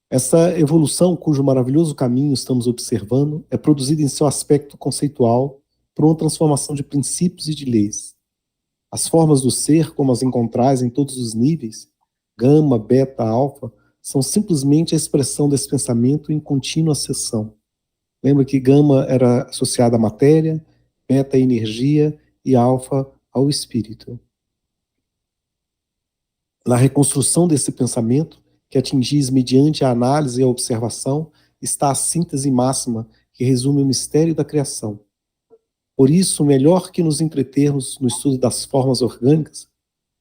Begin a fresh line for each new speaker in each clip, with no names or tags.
Essa evolução, cujo maravilhoso caminho estamos observando, é produzida em seu aspecto conceitual por uma transformação de princípios e de leis. As formas do ser, como as encontrais em todos os níveis, gama, beta, alfa, são simplesmente a expressão desse pensamento em contínua acessão. Lembra que gama era associada à matéria, beta à energia e alfa ao espírito. Na reconstrução desse pensamento, que atingis mediante a análise e a observação, está a síntese máxima que resume o mistério da criação. Por isso, melhor que nos entretermos no estudo das formas orgânicas,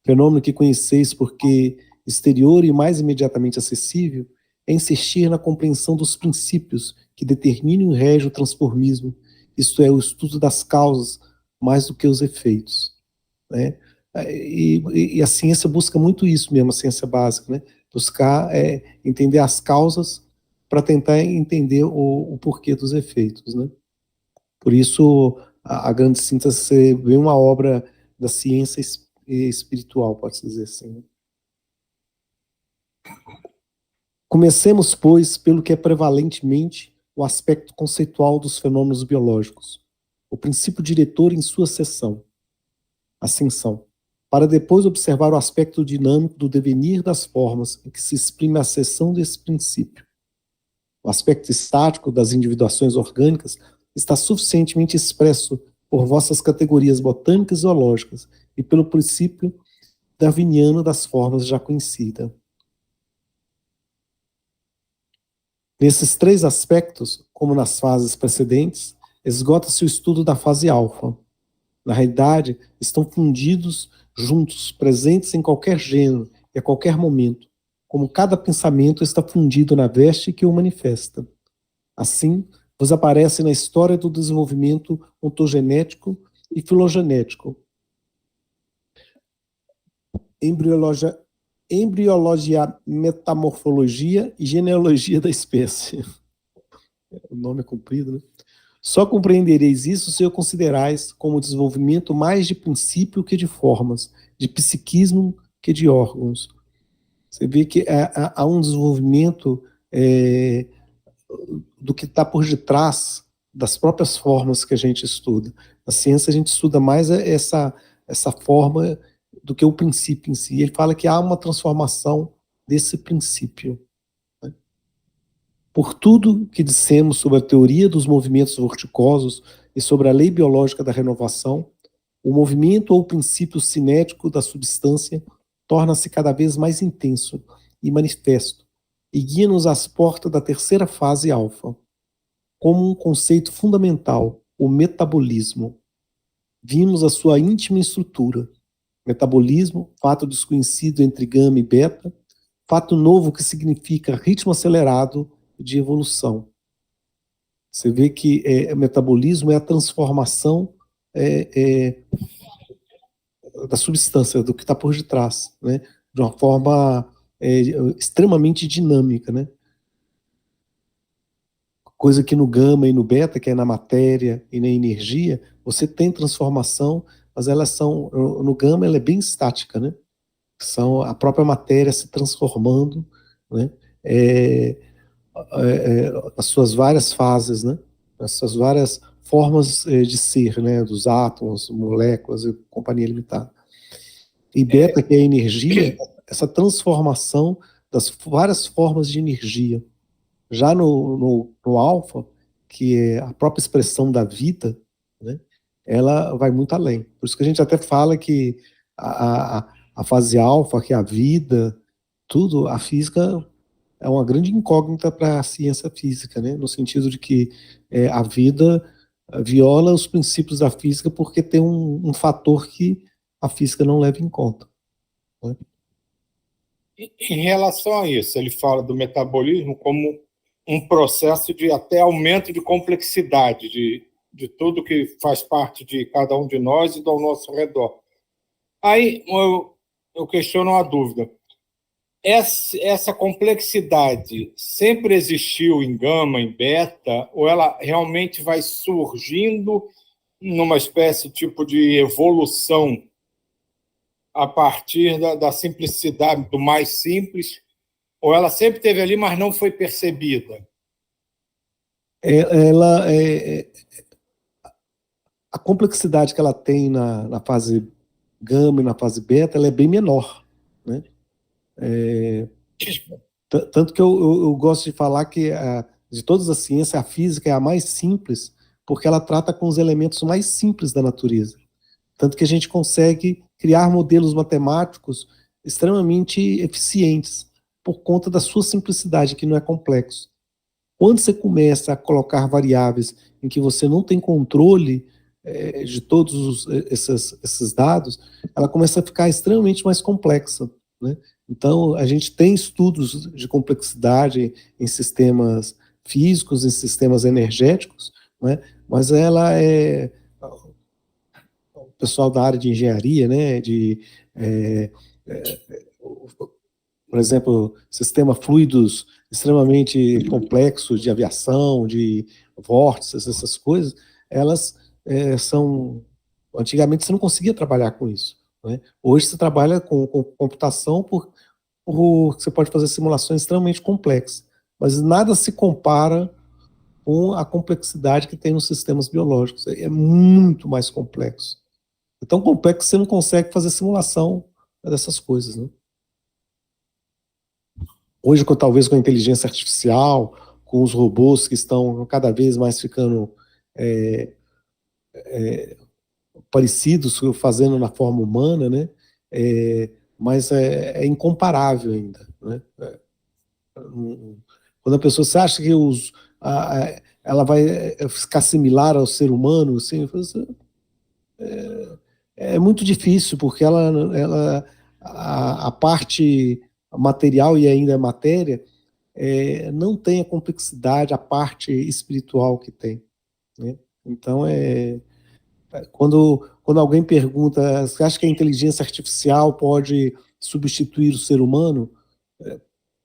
fenômeno que conheceis porque exterior e mais imediatamente acessível, é insistir na compreensão dos princípios que determinam e regem o transformismo, isto é, o estudo das causas mais do que os efeitos, né? E a ciência busca muito isso mesmo, a ciência básica, né? Buscar entender as causas para tentar entender o porquê dos efeitos, né? Por isso, a grande síntese vem uma obra da ciência espiritual, pode-se dizer assim, né? Comecemos, pois, pelo que é prevalentemente o aspecto conceitual dos fenômenos biológicos, o princípio diretor em sua ascensão, para depois observar o aspecto dinâmico do devenir das formas em que se exprime a seção desse princípio. O aspecto estático das individuações orgânicas está suficientemente expresso por vossas categorias botânicas e zoológicas e pelo princípio darwiniano das formas já conhecidas. Nesses três aspectos, como nas fases precedentes, esgota-se o estudo da fase alfa. Na realidade, estão fundidos juntos, presentes em qualquer gênero e a qualquer momento, como cada pensamento está fundido na veste que o manifesta. Assim, vos aparece na história do desenvolvimento ontogenético e filogenético, embriologia, metamorfologia e genealogia da espécie. O nome é comprido, né? Só compreendereis isso se o considerais como desenvolvimento mais de princípio que de formas, de psiquismo que de órgãos. Você vê que há um desenvolvimento do que está por detrás das próprias formas que a gente estuda. Na ciência a gente estuda mais essa forma do que o princípio em si. Ele fala que há uma transformação desse princípio. Por tudo que dissemos sobre a teoria dos movimentos vorticosos e sobre a lei biológica da renovação, o movimento ou princípio cinético da substância torna-se cada vez mais intenso e manifesto e guia-nos às portas da terceira fase alfa, como um conceito fundamental, o metabolismo. Vimos a sua íntima estrutura. Metabolismo, fato desconhecido entre gama e beta, fato novo que significa ritmo acelerado de evolução. Você vê que o metabolismo é a transformação da substância, do que está por detrás, né? De uma forma extremamente dinâmica, né? Coisa que no gama e no beta, que é na matéria e na energia, você tem transformação, mas elas são, no gama ela é bem estática, né? São a própria matéria se transformando, né? As suas várias fases, né? As suas várias formas de ser, né? Dos átomos, moléculas e companhia limitada. E beta, que é a energia, essa transformação das várias formas de energia. Já no alfa, que é a própria expressão da vida, né? Ela vai muito além. Por isso que a gente até fala que a fase alfa, que é a vida, tudo, a física é uma grande incógnita para a ciência física, né? No sentido de que a vida viola os princípios da física porque tem um fator que a física não leva em conta, né?
Em relação a isso, ele fala do metabolismo como um processo de até aumento de complexidade de tudo que faz parte de cada um de nós e do nosso redor. Aí eu questiono uma dúvida. Essa complexidade sempre existiu em gama, em beta, ou ela realmente vai surgindo numa espécie tipo de evolução a partir da simplicidade, do mais simples, Ou ela sempre esteve ali, mas não foi percebida?
A complexidade que ela tem na fase gama e na fase beta, ela é bem menor, né? Tanto que eu gosto de falar que de todas as ciências, a física é a mais simples, porque ela trata com os elementos mais simples da natureza. Tanto que a gente consegue criar modelos matemáticos extremamente eficientes, por conta da sua simplicidade, que não é complexo. Quando você começa a colocar variáveis em que você não tem controle de todos esses dados, ela começa a ficar extremamente mais complexa, né? Então, a gente tem estudos de complexidade em sistemas físicos, em sistemas energéticos, né? Mas ela é... O pessoal da área de engenharia, né? Por exemplo, sistema fluidos extremamente complexos de aviação, de vórtices, essas coisas, elas são... Antigamente você não conseguia trabalhar com isso, né? Hoje você trabalha com computação você pode fazer simulações extremamente complexas, mas nada se compara com a complexidade que tem nos sistemas biológicos. É muito mais complexo. É tão complexo que você não consegue fazer simulação dessas coisas, né? Hoje, talvez com a inteligência artificial, com os robôs que estão cada vez mais ficando parecidos, fazendo na forma humana, né? Mas é incomparável ainda, né? Quando a pessoa se acha que ela vai ficar similar ao ser humano, assim, é muito difícil, porque a parte material e ainda a matéria não tem a complexidade, a parte espiritual que tem, né? Então, quando alguém pergunta, você acha que a inteligência artificial pode substituir o ser humano?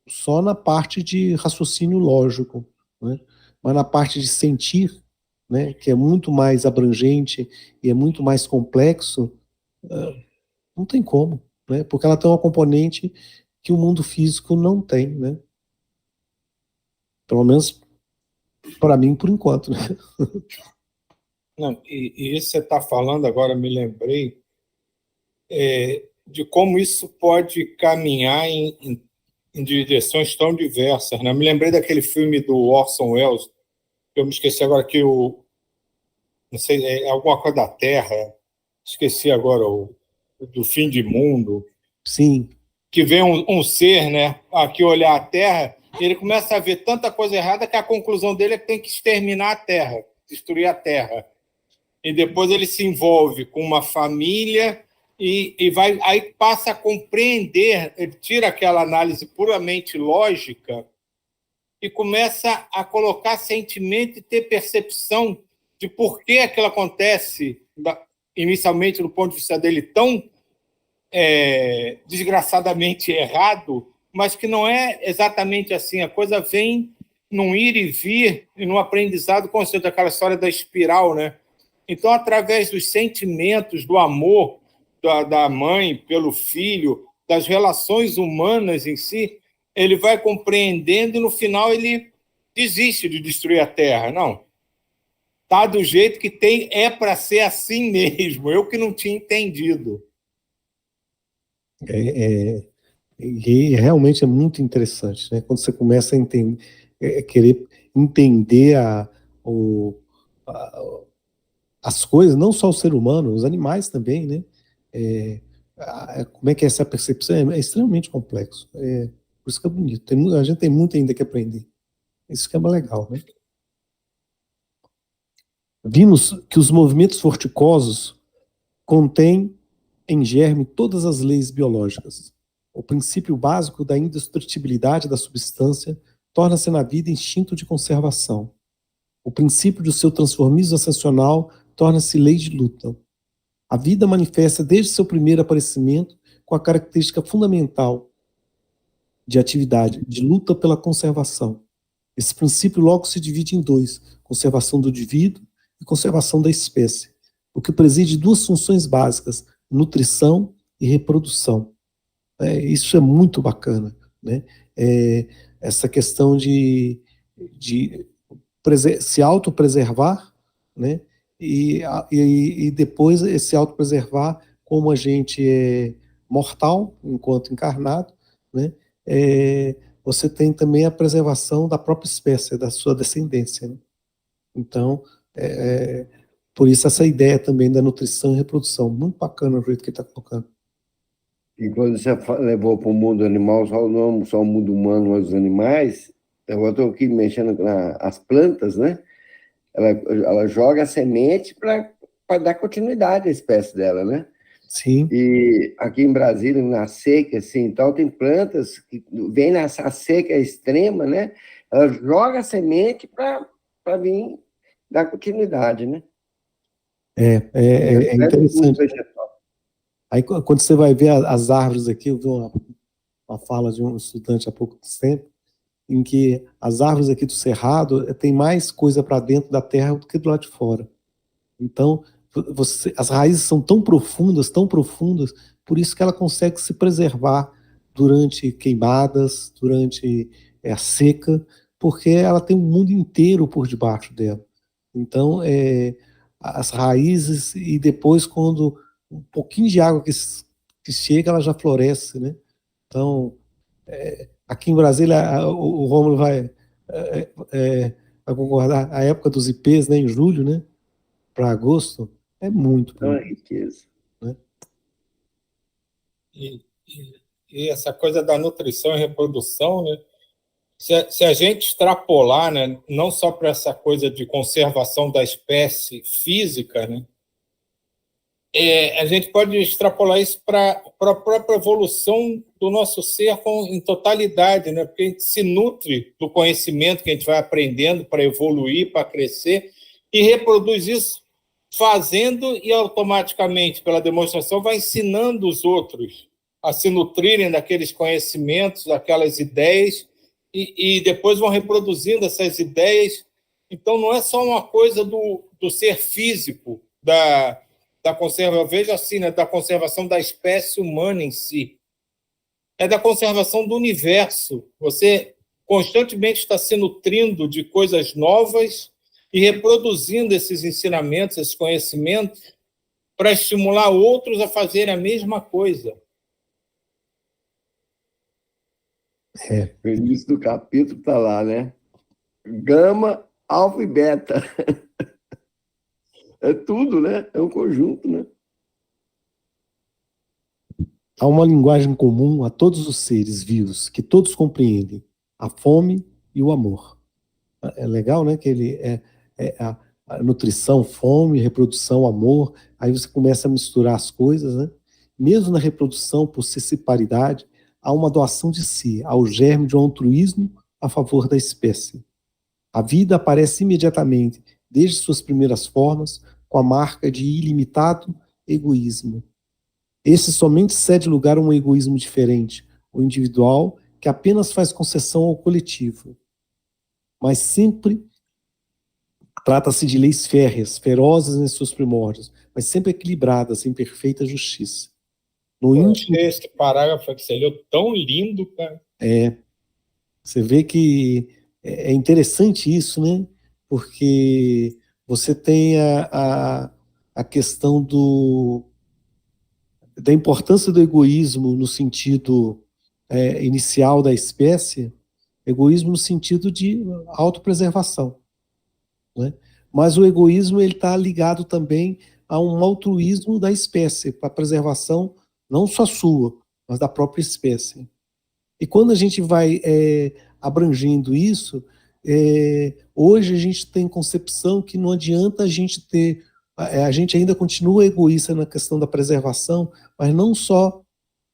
Só na parte de raciocínio lógico, né? Mas na parte de sentir, né, que é muito mais abrangente e é muito mais complexo, não tem como, né? Porque ela tem uma componente que o mundo físico não tem, né? Pelo menos para mim, por enquanto, né?
Não, e isso você está falando agora, me lembrei de como isso pode caminhar em direções tão diversas, né? Me lembrei daquele filme do Orson Welles, que eu me esqueci agora, não sei, é alguma coisa da Terra, esqueci agora, do fim de mundo.
Sim.
Que vem um ser, né, aqui olhar a Terra, ele começa a ver tanta coisa errada que a conclusão dele é que tem que exterminar a Terra, destruir a Terra. E depois ele se envolve com uma família aí passa a compreender, ele tira aquela análise puramente lógica e começa a colocar sentimento e ter percepção de por que aquilo acontece, inicialmente, do ponto de vista dele, tão desgraçadamente errado, mas que não é exatamente assim. A coisa vem num ir e vir e num aprendizado constante, aquela história da espiral, né? Então, através dos sentimentos, do amor da mãe pelo filho, das relações humanas em si, ele vai compreendendo e, no final, ele desiste de destruir a Terra. Não, está do jeito que tem, é para ser assim mesmo. Eu que não tinha entendido.
E realmente é muito interessante, né? Quando você começa a entender, querer entender as coisas, não só o ser humano, os animais também, né? Como é que é essa percepção? É extremamente complexo. Por isso que é bonito. A gente tem muito ainda que aprender. Isso que é legal, né? Vimos que os movimentos vorticosos contêm em germe todas as leis biológicas. O princípio básico da indestrutibilidade da substância torna-se na vida instinto de conservação. O princípio do seu transformismo ascensional torna-se lei de luta. A vida manifesta desde seu primeiro aparecimento com a característica fundamental de atividade, de luta pela conservação. Esse princípio logo se divide em dois: conservação do indivíduo e conservação da espécie, o que preside duas funções básicas: nutrição e reprodução. Isso é muito bacana, né? essa questão de se autopreservar, né? E depois se autopreservar como a gente é mortal, enquanto encarnado, né? Você tem também a preservação da própria espécie, da sua descendência, né? Então, por isso essa ideia também da nutrição e reprodução. Muito bacana o jeito que ele está colocando.
E quando você levou para o mundo animal, não só o mundo humano, mas os animais, eu estou aqui mexendo nas plantas, né? Ela joga a semente para dar continuidade à espécie dela, né?
Sim.
E aqui em Brasília, na seca, assim, então tem plantas que vem nessa seca extrema, né? Ela joga a semente para vir dar continuidade, né?
É interessante. Aí, quando você vai ver as árvores aqui, eu vi uma fala de um estudante há pouco tempo, em que as árvores aqui do Cerrado tem mais coisa para dentro da terra do que do lado de fora. Então, as raízes são tão profundas, por isso que ela consegue se preservar durante queimadas, durante a seca, porque ela tem um mundo inteiro por debaixo dela. Então, as raízes, e depois, quando um pouquinho de água que chega, ela já floresce, né? Então, aqui em Brasília, o Rômulo vai concordar, a época dos ipês, né, em julho, né, para agosto, é muito bonito.
É uma riqueza.
Né?
E essa coisa da nutrição e reprodução, né? Se a gente extrapolar, né, não só para essa coisa de conservação da espécie física, né, a gente pode extrapolar isso para a própria evolução do nosso ser em totalidade, né, porque a gente se nutre do conhecimento que a gente vai aprendendo para evoluir, para crescer, e reproduz isso fazendo e automaticamente, pela demonstração, vai ensinando os outros a se nutrirem daqueles conhecimentos, daquelas ideias, e depois vão reproduzindo essas ideias. Então, não é só uma coisa do ser físico, da conserva, veja assim, né, da conservação da espécie humana em si. É da conservação do universo. Você constantemente está se nutrindo de coisas novas e reproduzindo esses ensinamentos, esses conhecimentos, para estimular outros a fazerem a mesma coisa.
O início do capítulo está lá, né? Gama, alfa e beta. É tudo, né? É um conjunto, né?
Há uma linguagem comum a todos os seres vivos, que todos compreendem, a fome e o amor. É legal, né? Que ele a nutrição, fome, reprodução, amor. Aí você começa a misturar as coisas, né? Mesmo na reprodução, por ser paridade, há uma doação de si, ao germe de um altruísmo a favor da espécie. A vida aparece imediatamente, desde suas primeiras formas, com a marca de ilimitado egoísmo. Esse somente cede lugar a um egoísmo diferente, o individual, que apenas faz concessão ao coletivo. Mas sempre trata-se de leis férreas, ferozes em seus primórdios, mas sempre equilibradas, em perfeita justiça. No íntimo,
esse parágrafo que você leu, tão lindo, cara.
Você vê que é interessante isso, né? Porque você tem a questão da importância do egoísmo no sentido inicial da espécie, egoísmo no sentido de autopreservação, né? Mas o egoísmo ele está ligado também a um altruísmo da espécie, para a preservação não só sua, mas da própria espécie. E quando a gente vai abrangendo isso, hoje a gente tem concepção que não adianta a gente ter, a gente ainda continua egoísta na questão da preservação, mas não só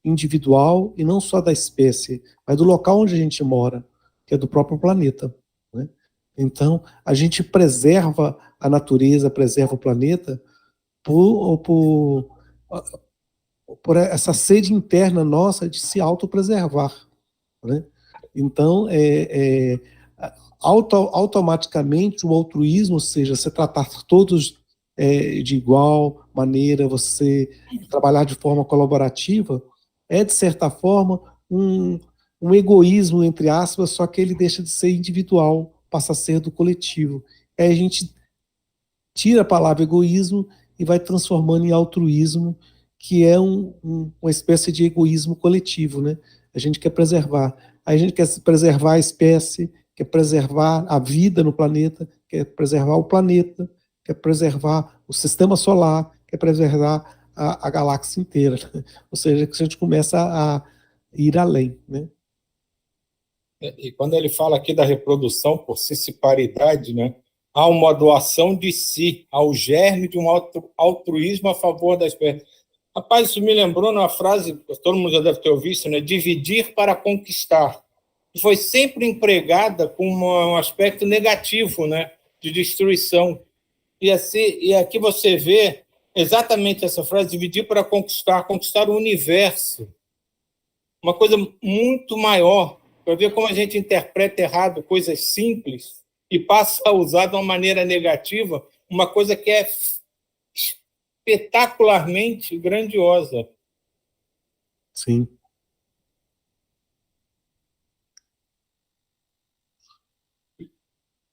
individual e não só da espécie, mas do local onde a gente mora, que é do próprio planeta, né? Então, a gente preserva a natureza, preserva o planeta por essa sede interna nossa de se autopreservar, né? Então, automaticamente o altruísmo, ou seja, você tratar todos de igual maneira, você trabalhar de forma colaborativa, de certa forma, um egoísmo, entre aspas, só que ele deixa de ser individual, passa a ser do coletivo. Aí a gente tira a palavra egoísmo e vai transformando em altruísmo, que é uma espécie de egoísmo coletivo, né? A gente quer preservar. A gente quer preservar a espécie, quer preservar a vida no planeta, quer preservar o planeta, quer preservar o sistema solar, quer preservar a galáxia inteira. Ou seja, que a gente começa a ir além, né?
E quando ele fala aqui da reprodução por cissiparidade, né, há uma doação de si, ao germe de um altruísmo a favor da espécie. Rapaz, isso me lembrou numa frase, todo mundo já deve ter ouvido, né, dividir para conquistar. Foi sempre empregada com um aspecto negativo, né, de destruição. E, assim, e aqui você vê exatamente essa frase, dividir para conquistar, conquistar o universo. Uma coisa muito maior, para ver como a gente interpreta errado coisas simples e passa a usar de uma maneira negativa uma coisa que é espetacularmente grandiosa.
Sim.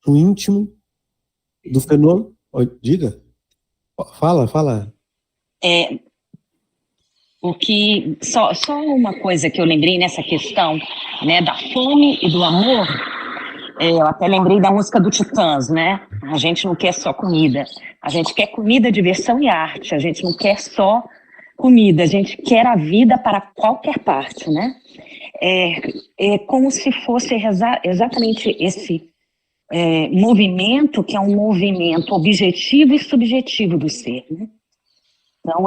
No íntimo do fenômeno... Diga. Fala.
Só uma coisa que eu lembrei nessa questão, né, da fome e do amor, eu até lembrei da música do Titãs, né? A gente não quer só comida, a gente quer comida, diversão e arte, a gente não quer só comida, a gente quer a vida para qualquer parte, né? É como se fosse exatamente esse movimento, que é um movimento objetivo e subjetivo do ser, né? Então,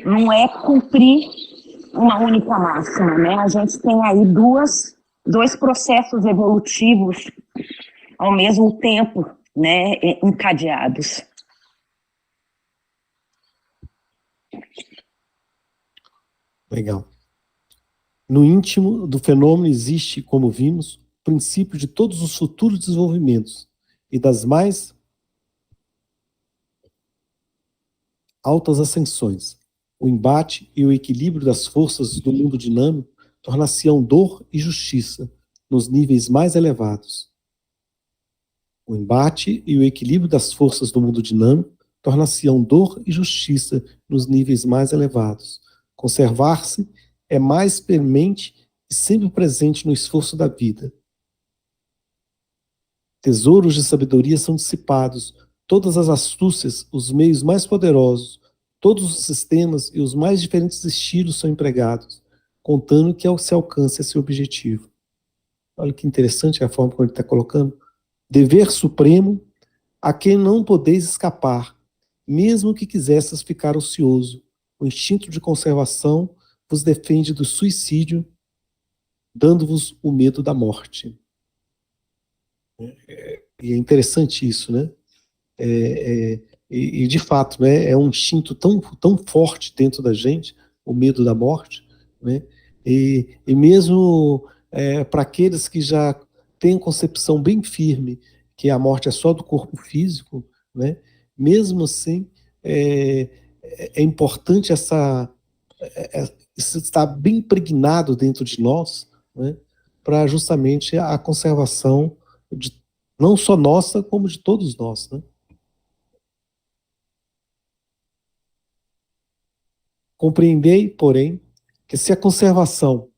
não é cumprir uma única máxima, né? A gente tem aí dois processos evolutivos ao mesmo tempo, né, encadeados.
Legal. No íntimo do fenômeno existe, como vimos, o princípio de todos os futuros desenvolvimentos e das mais altas ascensões. O embate e o equilíbrio das forças do mundo dinâmico tornar-se-ão dor e justiça nos níveis mais elevados. O embate e o equilíbrio das forças do mundo dinâmico tornar-se-ão dor e justiça nos níveis mais elevados. Conservar-se é mais premente e sempre presente no esforço da vida. Tesouros de sabedoria são dissipados, todas as astúcias, os meios mais poderosos, todos os sistemas e os mais diferentes estilos são empregados, contando que se alcance esse objetivo. Olha que interessante a forma como ele está colocando. Dever supremo a quem não podeis escapar, mesmo que quisesses ficar ocioso. O instinto de conservação vos defende do suicídio, dando-vos o medo da morte. E é interessante isso, né? E de fato, né, é um instinto tão forte dentro da gente, o medo da morte, né? E mesmo para aqueles que já têm concepção bem firme que a morte é só do corpo físico, né? Mesmo assim, é importante isso estar bem impregnado dentro de nós, né? Para justamente a conservação de não só nossa, como de todos nós, né? Compreendei, porém, que se a conservação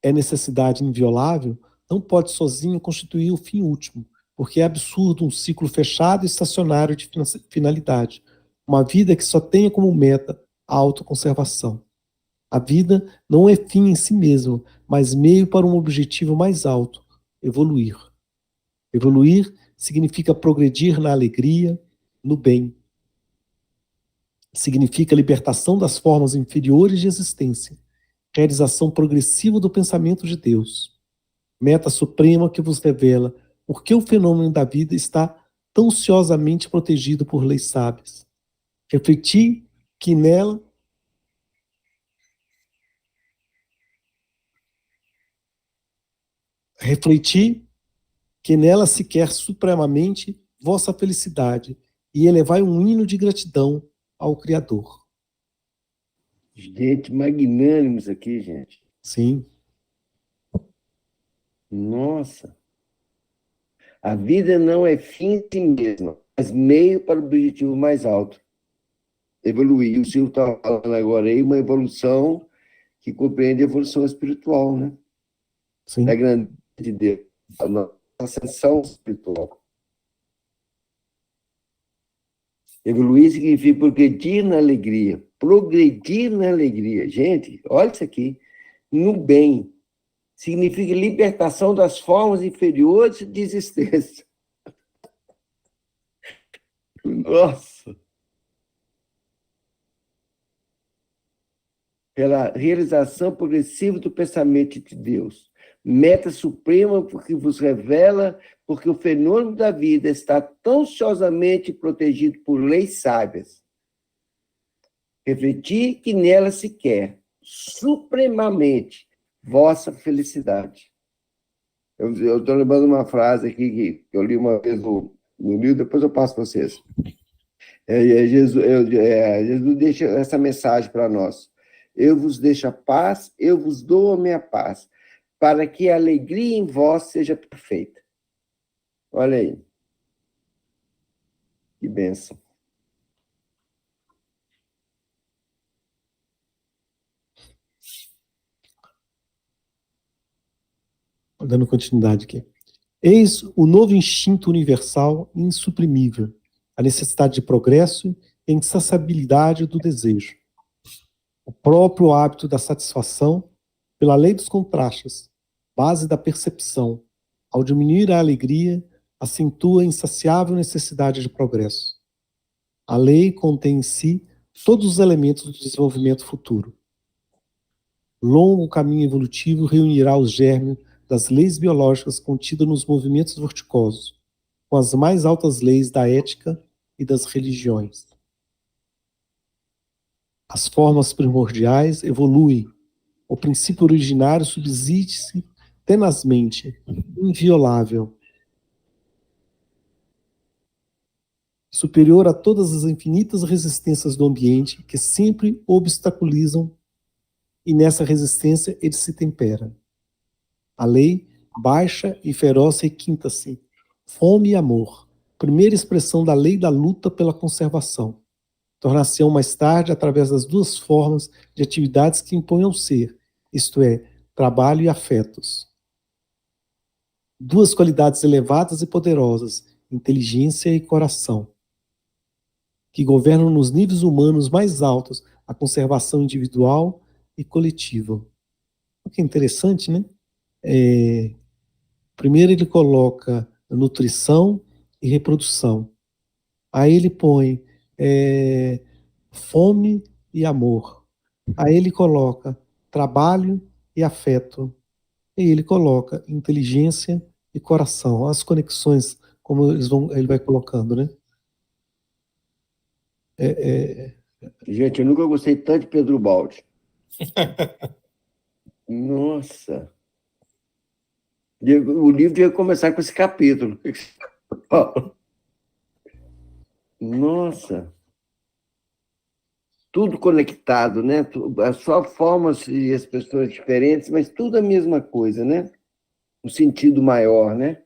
é necessidade inviolável, não pode sozinha constituir o fim último, porque é absurdo um ciclo fechado e estacionário de finalidade, uma vida que só tenha como meta a autoconservação. A vida não é fim em si mesma, mas meio para um objetivo mais alto, evoluir. Evoluir significa progredir na alegria, no bem. Significa libertação das formas inferiores de existência, realização progressiva do pensamento de Deus, meta suprema que vos revela por que o fenômeno da vida está tão ciosamente protegido por leis sábias. Refleti que nela se quer supremamente vossa felicidade e elevai um hino de gratidão ao Criador.
Gente, magnânimo isso aqui, gente.
Sim,
Nossa. A vida não é fim em si mesma, mas meio para o objetivo mais alto. Evoluir. O Silvio está falando agora aí uma evolução que compreende a evolução espiritual, né? Da
sim.
grandeza de Deus, a nossa ascensão espiritual. Evoluir significa progredir na alegria. Progredir na alegria. Gente, olha isso aqui. No bem. Significa libertação das formas inferiores de existência. Nossa! Pela realização progressiva do pensamento de Deus. Meta suprema porque vos revela, porque o fenômeno da vida está tão ansiosamente protegido por leis sábias. Refletir que nela se quer, supremamente, vossa felicidade. Eu estou lembrando uma frase aqui que eu li uma vez no livro, depois eu passo para vocês. Jesus deixa essa mensagem para nós. Eu vos deixo a paz, eu vos dou a minha paz, para que a alegria em vós seja perfeita. Olha aí. Que bênção.
Dando continuidade aqui. Eis o novo instinto universal e insuprimível, a necessidade de progresso e a insaciabilidade do desejo. O próprio hábito da satisfação, pela lei dos contrastes, base da percepção, ao diminuir a alegria, acentua a insaciável necessidade de progresso. A lei contém em si todos os elementos do desenvolvimento futuro. Longo caminho evolutivo reunirá os germes das leis biológicas contidas nos movimentos vorticosos, com as mais altas leis da ética e das religiões. As formas primordiais evoluem, o princípio originário subsiste tenazmente, inviolável, superior a todas as infinitas resistências do ambiente que sempre obstaculizam, e nessa resistência ele se tempera. A lei, baixa e feroz, requinta-se. Fome e amor, primeira expressão da lei da luta pela conservação. Tornar-se-ão mais tarde através das duas formas de atividades que impõem ao ser, isto é, trabalho e afetos. Duas qualidades elevadas e poderosas, inteligência e coração, que governam nos níveis humanos mais altos a conservação individual e coletiva. O que é interessante, né? Primeiro ele coloca nutrição e reprodução. Aí ele põe fome e amor. Aí ele coloca trabalho e afeto. E ele coloca inteligência e coração. As conexões, como ele vai colocando, né?
Gente, eu nunca gostei tanto de Pedro Baldi. Nossa! O livro ia começar com esse capítulo. Nossa! Tudo conectado, né? Só formas e expressões diferentes, mas tudo a mesma coisa, né? Um sentido maior, né?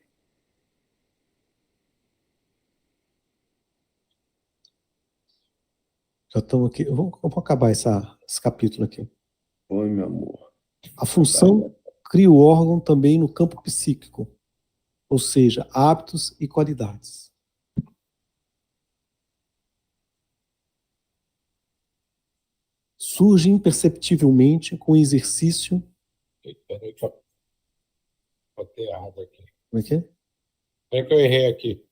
Já estamos aqui. Vamos acabar esse capítulo aqui.
Oi, meu amor.
A função cria o órgão também no campo psíquico, ou seja, hábitos e qualidades. Surge imperceptivelmente com o exercício.
Peraí que eu botei errado aqui.
Como é que é?
Peraí que eu errei aqui.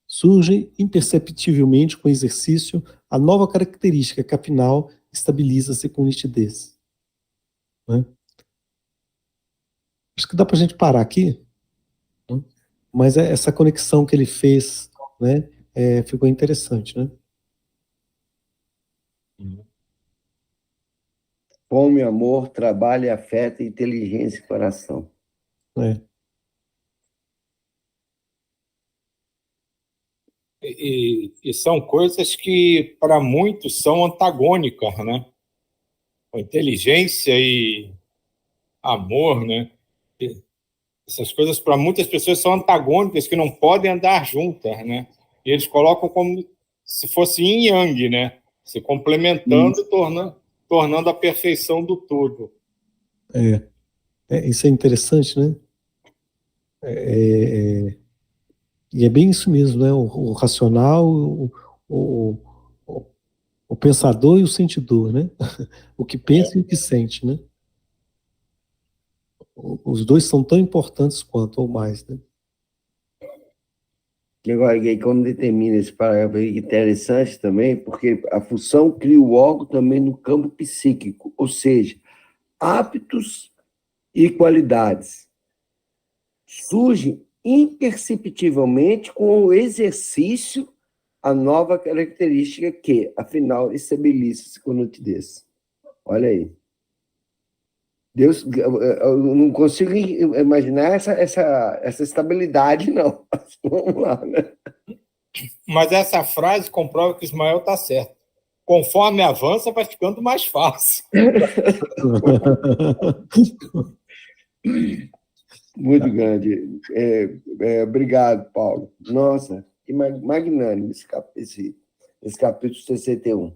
Surge imperceptivelmente com o exercício a nova característica que, afinal, estabiliza-se com nitidez. Né? Acho que dá para a gente parar aqui, né? Mas essa conexão que ele fez, né, ficou interessante, né?
Fome, amor, trabalho, afeto, inteligência e coração.
É.
E são coisas que, para muitos, são antagônicas, né? Inteligência e amor, né? Essas coisas, para muitas pessoas, são antagônicas, que não podem andar juntas, né? E eles colocam como se fosse yin e yang, né? Se complementando, tornando a perfeição do todo.
Isso é interessante, né? E é bem isso mesmo, né? O racional, o, o, o pensador e o sentidor, né? O que pensa e o que sente, né? Os dois são tão importantes quanto, ou mais, né?
E agora, e aí, quando determina esse parágrafo aí, interessante também, porque a função cria o órgão também no campo psíquico, ou seja, hábitos e qualidades surgem imperceptivelmente com o exercício a nova característica que, afinal, estabelece-se com nitidez. Olha aí. Deus, eu não consigo imaginar essa estabilidade, não. Vamos lá, né?
Mas essa frase comprova que Ismael está certo. Conforme avança, vai ficando mais fácil.
Muito grande. Obrigado, Paulo. Nossa, que magnânimo esse capítulo 61.